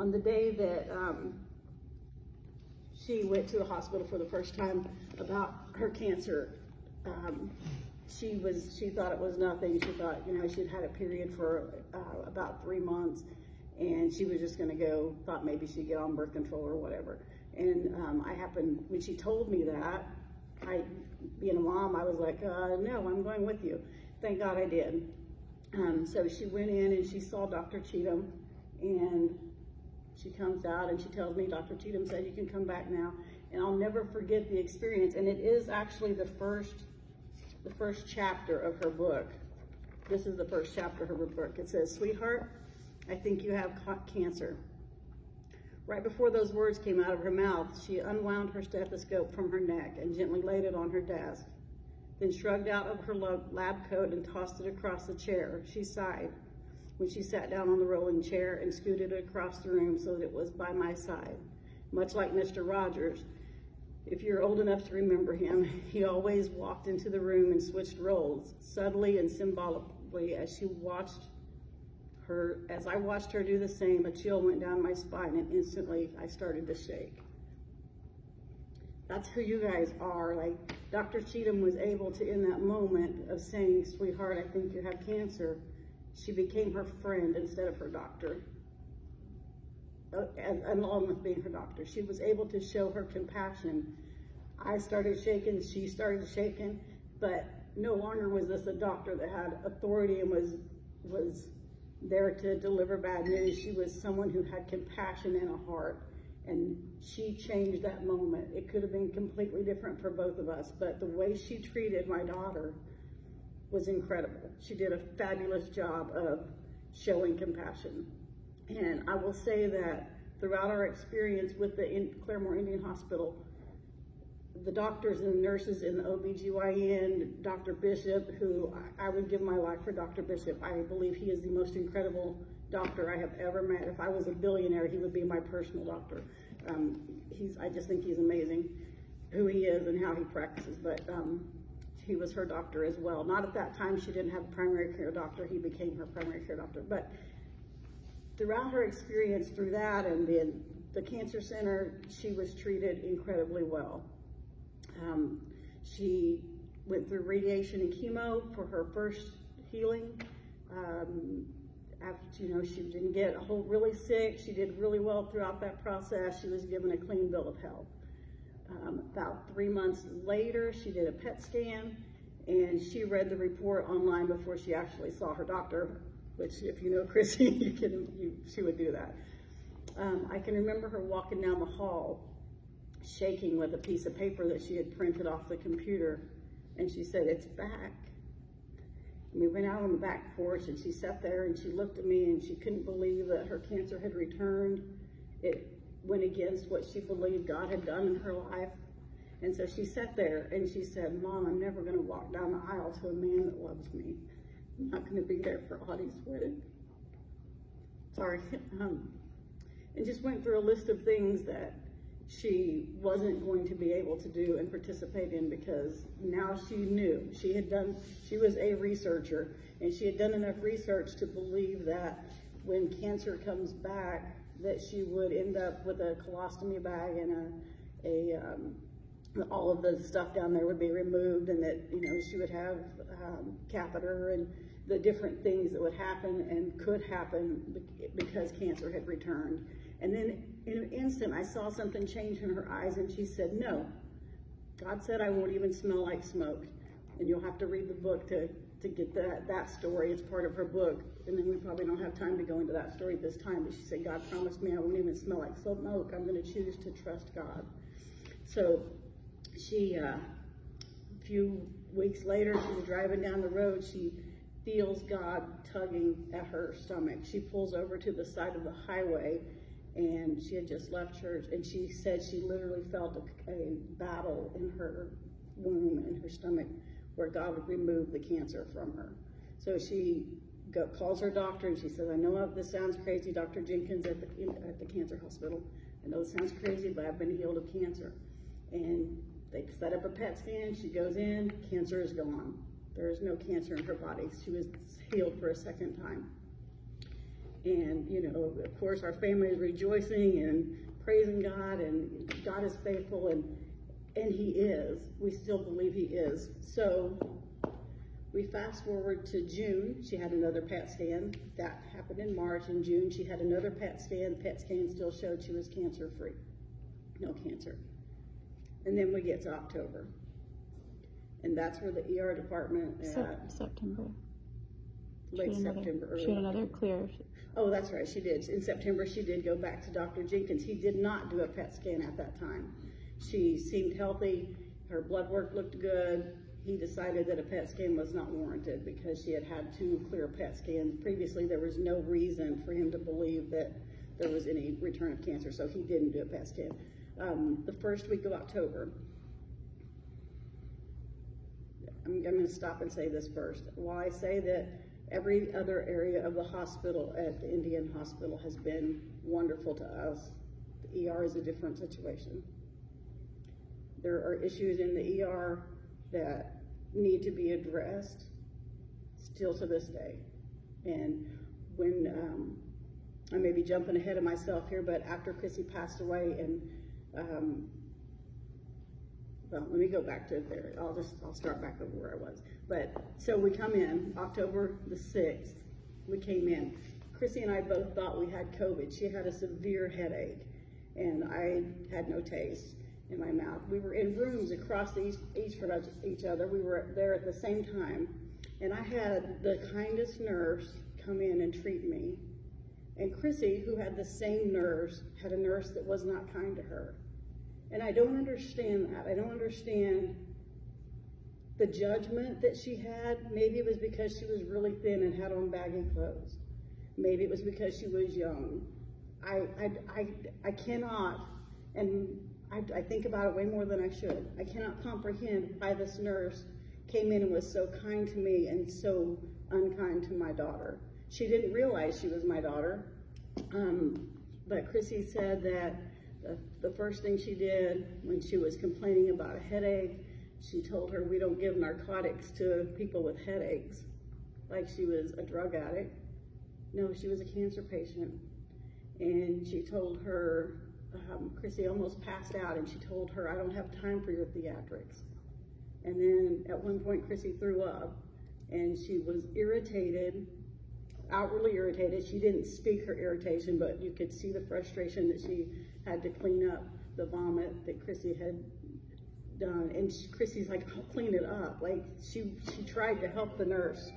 on the day that she went to the hospital for the first time about her cancer, she thought it was nothing. She thought, you know, she'd had a period for about 3 months, and she was just going to go, thought maybe she'd get on birth control or whatever. And when she told me that, being a mom, I was like, no, I'm going with you. Thank God I did. So she went in and she saw Dr. Cheatham, and she comes out and she tells me, Dr. Cheatham said you can come back now. And I'll never forget the experience. And it is actually the first chapter of her book. This is the first chapter of her book. It says, "Sweetheart, I think you have cancer." Right before those words came out of her mouth, she unwound her stethoscope from her neck and gently laid it on her desk, then shrugged out of her lab coat and tossed it across the chair. She sighed when she sat down on the rolling chair and scooted it across the room so that it was by my side. Much like Mr. Rogers, if you're old enough to remember him, he always walked into the room and switched roles, subtly and symbolically. As I watched her do the same, a chill went down my spine, and instantly I started to shake. That's who you guys are. Like, Dr. Cheatham was able to, in that moment of saying, "Sweetheart, I think you have cancer," she became her friend instead of her doctor. Along with being her doctor, she was able to show her compassion. I started shaking, she started shaking, but no longer was this a doctor that had authority and was there to deliver bad news. She was someone who had compassion and a heart, and she changed that moment. It could have been completely different for both of us, but the way she treated my daughter was incredible. She did a fabulous job of showing compassion. And I will say that throughout our experience with the Claremore Indian Hospital, the doctors and nurses in the OBGYN, Dr. Bishop, who I would give my life for Dr. Bishop. I believe he is the most incredible doctor I have ever met. If I was a billionaire, he would be my personal doctor. I just think he's amazing, who he is and how he practices, but he was her doctor as well. Not at that time, she didn't have a primary care doctor. He became her primary care doctor. But throughout her experience through that and then the cancer center, she was treated incredibly well. She went through radiation and chemo for her first healing. After, you know, she didn't get really sick. She did really well throughout that process. She was given a clean bill of health. About 3 months later, she did a PET scan, and she read the report online before she actually saw her doctor, which, if you know Chrissy, she would do that. I can remember her walking down the hall, shaking with a piece of paper that she had printed off the computer, and she said, "It's back." And we went out on the back porch, and she sat there and she looked at me, and she couldn't believe that her cancer had returned. It went against what she believed God had done in her life. And so she sat there and she said, "Mom, I'm never going to walk down the aisle to a man that loves me. I'm not going to be there for Audie's wedding." Sorry. And just went through a list of things that she wasn't going to be able to do and participate in, because now she knew. She was a researcher, and she had done enough research to believe that when cancer comes back, that she would end up with a colostomy bag and all of the stuff down there would be removed, and that, you know, she would have catheter and the different things that would happen and could happen because cancer had returned. And then in an instant, I saw something change in her eyes, and she said, "No, God said I won't even smell like smoke." And you'll have to read the book to get that story. It's part of her book. And then we probably don't have time to go into that story this time, but she said, "God promised me I won't even smell like smoke. I'm going to choose to trust God." So she, a few weeks later, she was driving down the road. She feels God tugging at her stomach. She pulls over to the side of the highway, and she had just left church, and she said she literally felt a battle in her womb, in her stomach, where God would remove the cancer from her. So she calls her doctor, and she says, "I know this sounds crazy, Dr. Jenkins at the cancer hospital. I know this sounds crazy, but I've been healed of cancer." And they set up a PET scan. She goes in, cancer is gone. There is no cancer in her body. She was healed for a second time. And, you know, of course, our family is rejoicing and praising God, and God is faithful, and He is. We still believe He is. So we fast forward to June. She had another PET scan. That happened in March. In June, she had another PET scan. The PET scan still showed she was cancer-free. No cancer. And then we get to October. And that's where the ER department September. Late September. She had another clear. Oh, that's right, she did. In September, she did go back to Dr. Jenkins. He did not do a PET scan at that time. She seemed healthy. Her blood work looked good. He decided that a PET scan was not warranted because she had had 2 clear PET scans. Previously, there was no reason for him to believe that there was any return of cancer, so he didn't do a PET scan. The first week of October, I'm going to stop and say this first. While I say that every other area of the hospital at the Indian Hospital has been wonderful to us, the ER is a different situation. There are issues in the ER that need to be addressed still to this day. And when, I may be jumping ahead of myself here, but after Chrissy passed away, and well, let me go back to there. I'll start back over where I was. But so we come in October the 6th. We came in. Chrissy and I both thought we had COVID. She had a severe headache, and I had no taste in my mouth. We were in rooms across each from each other. We were there at the same time, and I had the kindest nurse come in and treat me. And Chrissy, who had the same nurse, had a nurse that was not kind to her. And I don't understand that. I don't understand the judgment that she had. Maybe it was because she was really thin and had on baggy clothes. Maybe it was because she was young. I cannot, and I think about it way more than I should. I cannot comprehend why this nurse came in and was so kind to me and so unkind to my daughter. She didn't realize she was my daughter, but Chrissy said that the first thing she did when she was complaining about a headache, she told her we don't give narcotics to people with headaches, like she was a drug addict. No, she was a cancer patient. And she told her, Chrissy almost passed out, and she told her, I don't have time for your theatrics. And then at one point, Chrissy threw up, and she was irritated, outwardly irritated. She didn't speak her irritation, but you could see the frustration that she had to clean up the vomit that Chrissy had done. And Chrissy's like, I'll clean it up. Like, she tried to help the nurse.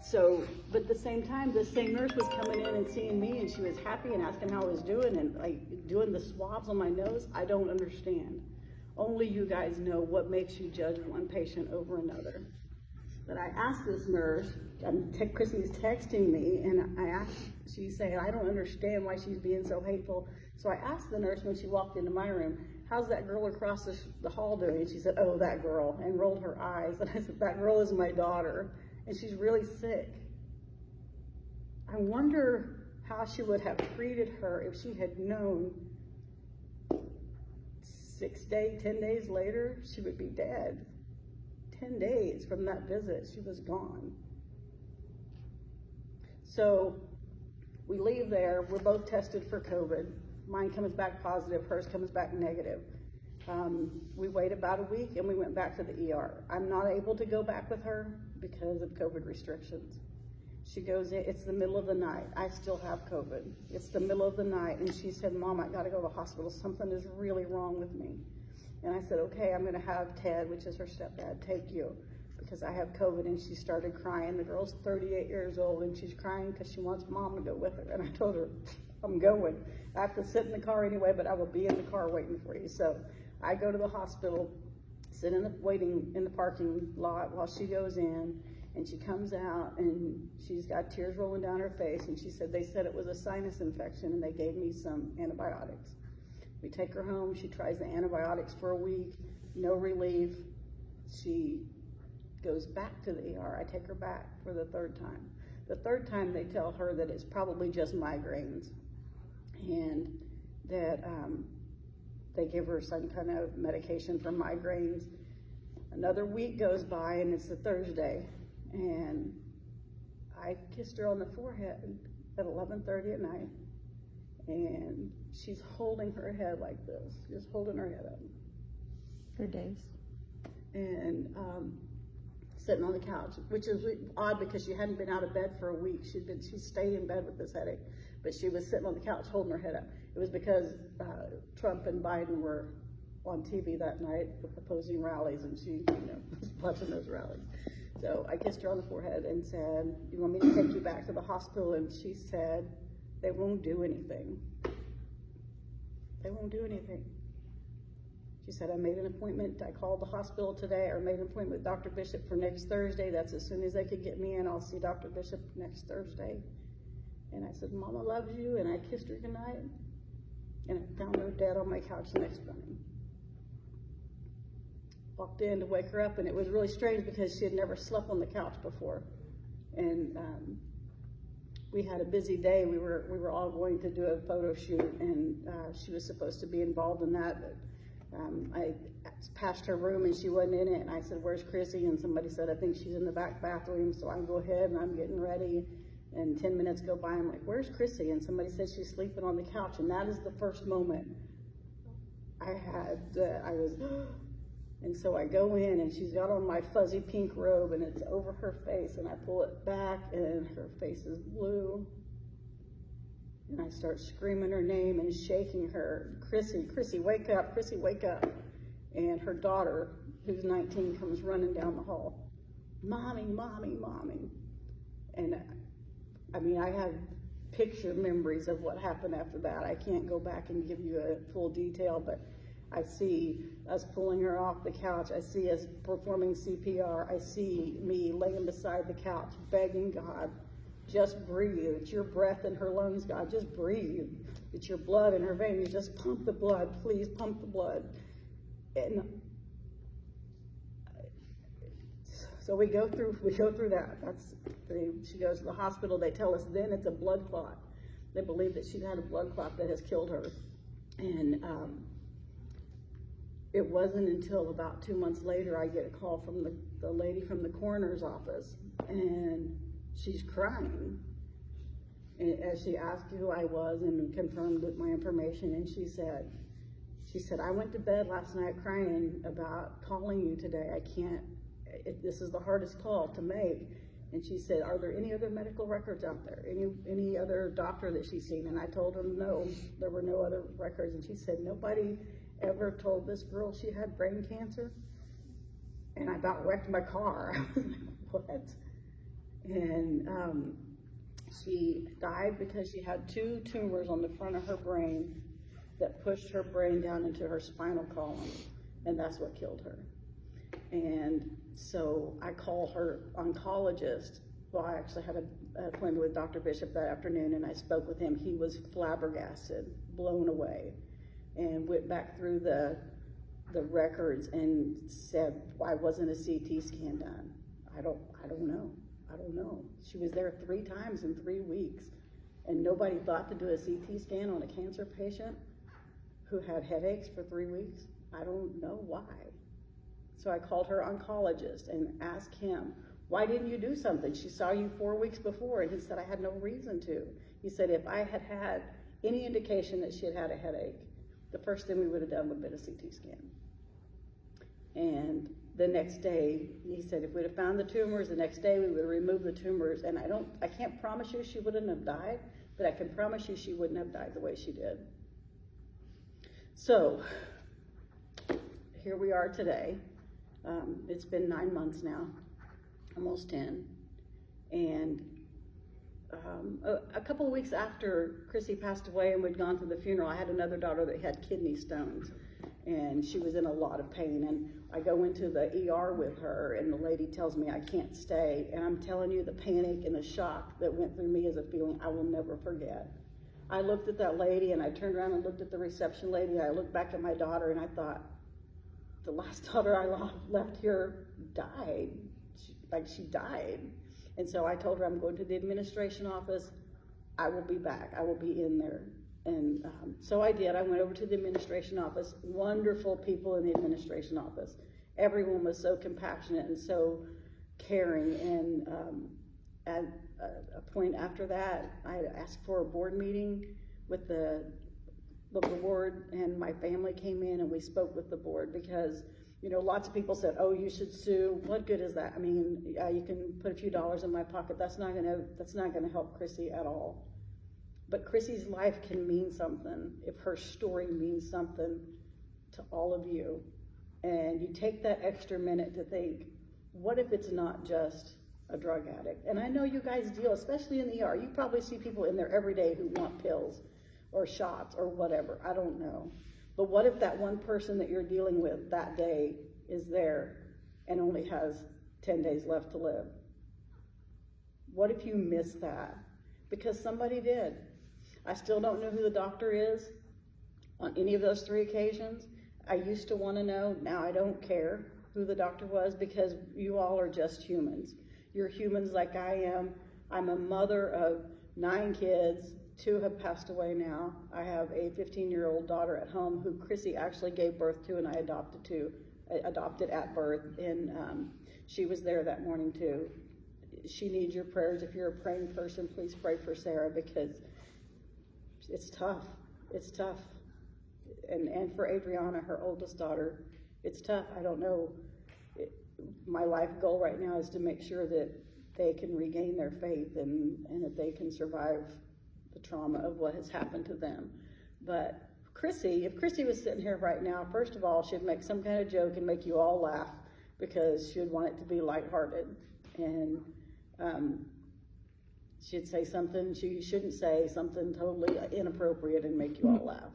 So, but at the same time, the same nurse was coming in and seeing me, and she was happy and asking how I was doing, and like doing the swabs on my nose. I don't understand. Only you guys know what makes you judge one patient over another. But I asked this nurse, Chrissy's texting me, and she's saying, I don't understand why she's being so hateful. So I asked the nurse when she walked into my room, how's that girl across the hall doing? And she said, oh, that girl, and rolled her eyes. And I said, that girl is my daughter, and she's really sick. I wonder how she would have treated her if she had known 10 days later, she would be dead. 10 days from that visit, she was gone. So we leave there, we're both tested for COVID. Mine comes back positive, hers comes back negative. We wait about a week and we went back to the ER. I'm not able to go back with her because of COVID restrictions. She goes in, it's the middle of the night. I still have COVID. It's the middle of the night, and she said, Mom, I gotta go to the hospital. Something is really wrong with me. And I said, okay, I'm gonna have Ted, which is her stepdad, take you because I have COVID. And she started crying. The girl's 38 years old, and she's crying because she wants Mom to go with her. And I told her, I'm going. I have to sit in the car anyway, but I will be in the car waiting for you. So I go to the hospital, sit waiting in the parking lot while she goes in, and she comes out, and she's got tears rolling down her face, and she said, they said it was a sinus infection, and they gave me some antibiotics. We take her home, she tries the antibiotics for a week, no relief. She goes back to the ER. I take her back for the 3rd time. The 3rd time they tell her that it's probably just migraines, and that they give her some kind of medication for migraines. Another week goes by, and it's a Thursday, and I kissed her on the forehead at 11:30 at night, and she's holding her head like this, just holding her head up. For days. And sitting on the couch, which is odd because she hadn't been out of bed for a week. She stayed in bed with this headache, but she was sitting on the couch holding her head up. It was because Trump and Biden were on TV that night opposing rallies, and she, was watching those rallies. So I kissed her on the forehead and said, "You want me to take you back to the hospital?" And she said, "They won't do anything. They won't do anything." She said, "I made an appointment. I called the hospital today, or made an appointment with Dr. Bishop for next Thursday. That's as soon as they could get me in. I'll see Dr. Bishop next Thursday." And I said, "Mama loves you," and I kissed her goodnight. And I found her dead on my couch the next morning. Walked in to wake her up, and it was really strange because she had never slept on the couch before. And we had a busy day. We were all going to do a photo shoot, and she was supposed to be involved in that. But I passed her room and she wasn't in it, and I said, "Where's Chrissy?" And somebody said, "I think she's in the back bathroom." So I go ahead and I'm getting ready, and 10 minutes go by. I'm like, "Where's Chrissy?" And somebody said she's sleeping on the couch. And that is the first moment and so I go in, and she's got on my fuzzy pink robe, and it's over her face, and I pull it back, and her face is blue. And I start screaming her name and shaking her, "Chrissy, Chrissy, wake up, Chrissy, wake up." And her daughter, who's 19, comes running down the hall. "Mommy, mommy, mommy." And I mean, I have picture memories of what happened after that. I can't go back and give you a full detail, but I see us pulling her off the couch. I see us performing CPR. I see me laying beside the couch, begging God, "Just breathe. It's your breath in her lungs, God. Just breathe. It's your blood in her veins. Just pump the blood. Please pump the blood." And so we go through that. She goes to the hospital. They tell us then it's a blood clot. They believe that she's had a blood clot that has killed her. And it wasn't until about 2 months later I get a call from the lady from the coroner's office, and she's crying. And as she asked who I was and confirmed with my information, and she said, "I went to bed last night crying about calling you today. This is the hardest call to make." And she said, "Are there any other medical records out there? Any other doctor that she's seen?" And I told her no, there were no other records. And she said, "Nobody ever told this girl she had brain cancer?" And I about wrecked my car. I was like, "What?" And she died because she had 2 tumors on the front of her brain that pushed her brain down into her spinal column, and that's what killed her. And so I called her oncologist. Well, I actually had an appointment with Dr. Bishop that afternoon, and I spoke with him. He was flabbergasted, blown away, and went back through the records and said, "Why wasn't a CT scan done?" I don't know. She was there 3 times in 3 weeks, and nobody thought to do a CT scan on a cancer patient who had headaches for 3 weeks. I don't know why. So I called her oncologist and asked him, "Why didn't you do something? She saw you 4 weeks before." And he said, "I had no reason to." He said, "If I had had any indication that she had had a headache, the first thing we would have done would have been a CT scan." And the next day, he said, if we'd have found the tumors, the next day we would have removed the tumors. And I can't promise you she wouldn't have died, but I can promise you she wouldn't have died the way she did. So here we are today. It's been 9 months now, almost 10. And a couple of weeks after Chrissy passed away and we'd gone through the funeral, I had another daughter that had kidney stones, and she was in a lot of pain. And I go into the ER with her, and the lady tells me I can't stay. And I'm telling you, the panic and the shock that went through me is a feeling I will never forget. I looked at that lady, and I turned around and looked at the reception lady. I looked back at my daughter, and I thought, the last daughter I left here died. She died. And so I told her, I'm going to the administration office. I will be back. I will be in there. And so I did. I went over to the administration office. Wonderful people in the administration office. Everyone was so compassionate and so caring. And a point after that, I asked for a board meeting with the board, and my family came in and we spoke with the board because, you know, lots of people said, oh, you should sue. What good is that? I mean, yeah, you can put a few dollars in my pocket. That's not gonna help Chrissy at all. But Chrissy's life can mean something if her story means something to all of you. And you take that extra minute to think, what if it's not just a drug addict? And I know you guys deal, especially in the ER, you probably see people in there every day who want pills or shots or whatever, I don't know. But what if that one person that you're dealing with that day is there and only has 10 days left to live? What if you miss that? Because somebody did. I still don't know who the doctor is on any of those 3 occasions. I used to want to know, now I don't care who the doctor was because you all are just humans. You're humans like I am. I'm a mother of 9 kids. 2 have passed away now. I have a 15-year-old daughter at home who Chrissy actually gave birth to and I adopted at birth, and she was there that morning too. She needs your prayers. If you're a praying person, please pray for Sarah because it's tough. It's tough. And for Adriana, her oldest daughter, it's tough. I don't know. My life goal right now is to make sure that they can regain their faith and that they can survive the trauma of what has happened to them. But Chrissy, if Chrissy was sitting here right now, first of all, she'd make some kind of joke and make you all laugh because she'd want it to be lighthearted. And she'd say something she shouldn't say, something totally inappropriate and make you all laugh.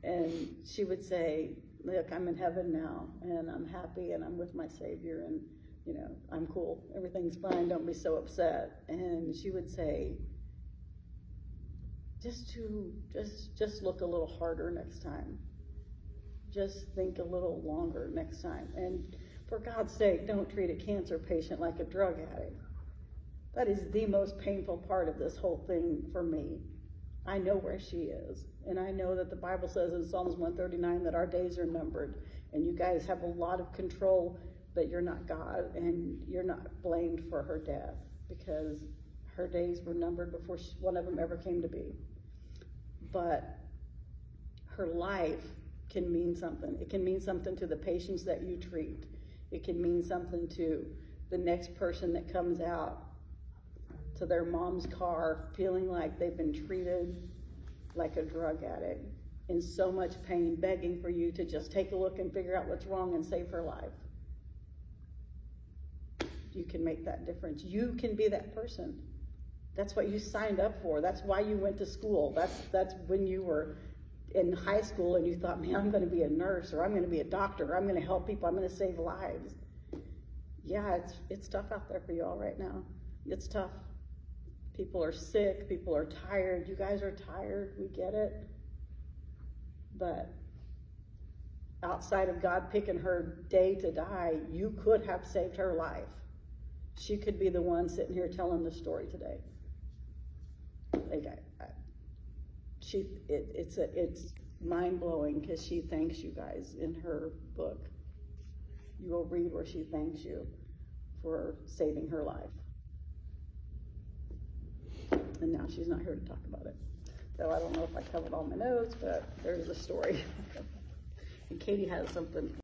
And she would say, look, I'm in heaven now and I'm happy and I'm with my Savior and, you know, I'm cool. Everything's fine. Don't be so upset. And she would say, just look a little harder next time. Just think a little longer next time. And for God's sake, don't treat a cancer patient like a drug addict. That is the most painful part of this whole thing for me. I know where she is. And I know that the Bible says in Psalms 139 that our days are numbered. And you guys have a lot of control, but you're not God. And you're not blamed for her death because her days were numbered before one of them ever came to be. But her life can mean something. It can mean something to the patients that you treat. It can mean something to the next person that comes out to their mom's car feeling like they've been treated like a drug addict, in so much pain, begging for you to just take a look and figure out what's wrong and save her life. You can make that difference. You can be that person. That's what you signed up for. That's why you went to school. That's when you were in high school and you thought, man, I'm going to be a nurse or I'm going to be a doctor or I'm going to help people. I'm going to save lives. Yeah, it's tough out there for you all right now. It's tough. People are sick. People are tired. You guys are tired. We get it. But outside of God picking her day to die, you could have saved her life. She could be the one sitting here telling the story today. It's mind-blowing because she thanks you guys in her book. You will read where she thanks you for saving her life. And now she's not here to talk about it. So I don't know if I covered all my notes, but there's the story. And Katie has something.